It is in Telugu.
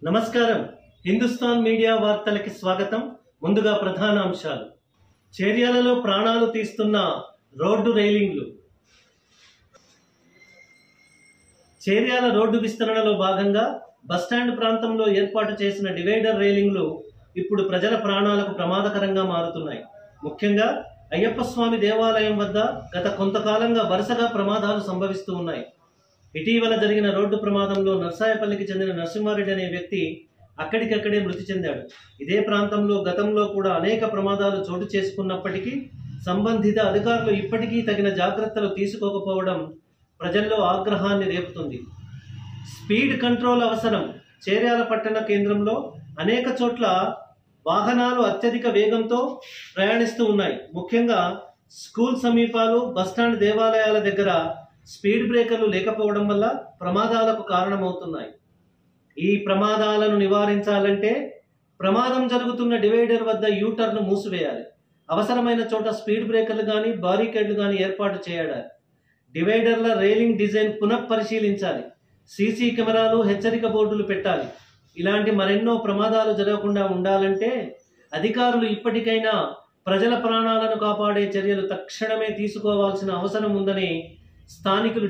నమస్కారం. హిందుస్థాన్ మీడియా వార్తలకి స్వాగతం. ముందుగా ప్రధాన అంశాలు. చర్యలలో ప్రాణాలు తీస్తున్న రోడ్డు రైలింగ్లు. చేర్యాల రోడ్డు విస్తరణలో భాగంగా బస్టాండ్ ప్రాంతంలో ఏర్పాటు చేసిన డివైడర్ రైలింగ్లు ఇప్పుడు ప్రజల ప్రాణాలకు ప్రమాదకరంగా మారుతున్నాయి. ముఖ్యంగా అయ్యప్ప స్వామి దేవాలయం వద్ద గత కొంతకాలంగా వరుసగా ప్రమాదాలు సంభవిస్తూ ఉన్నాయి. ఇటీవల జరిగిన రోడ్డు ప్రమాదంలో నర్సాయపల్లికి చెందిన నరసింహారెడ్డి అనే వ్యక్తి అక్కడికక్కడే మృతి చెందాడు. ఇదే ప్రాంతంలో గతంలో కూడా అనేక ప్రమాదాలు చోటు చేసుకున్నప్పటికీ సంబంధిత అధికారులు ఇప్పటికీ తగిన జాగ్రత్తలు తీసుకోకపోవడం ప్రజల్లో ఆగ్రహాన్ని రేపుతుంది. స్పీడ్ కంట్రోల్ అవసరం. చేర్యాల పట్టణ కేంద్రంలో అనేక చోట్ల వాహనాలు అత్యధిక వేగంతో ప్రయాణిస్తూ ఉన్నాయి. ముఖ్యంగా స్కూల్ సమీపాలు, బస్టాండ్, దేవాలయాల దగ్గర స్పీడ్ బ్రేకర్లు లేకపోవడం వల్ల ప్రమాదాలకు కారణమవుతున్నాయి. ఈ ప్రమాదాలను నివారించాలంటే ప్రమాదం జరుగుతున్న డివైడర్ వద్ద యూటర్న్ మూసివేయాలి. అవసరమైన చోట స్పీడ్ బ్రేకర్లు కానీ, బారికేడ్లు కానీ ఏర్పాటు చేయాలి. డివైడర్ల రైలింగ్ డిజైన్ పునఃపరిశీలించాలి. సీసీ కెమెరాలు, హెచ్చరిక బోర్డులు పెట్టాలి. ఇలాంటి మరెన్నో ప్రమాదాలు జరగకుండా ఉండాలంటే అధికారులు ఇప్పటికైనా ప్రజల ప్రాణాలను కాపాడే చర్యలు తక్షణమే తీసుకోవాల్సిన అవసరం ఉందని స్థానికులు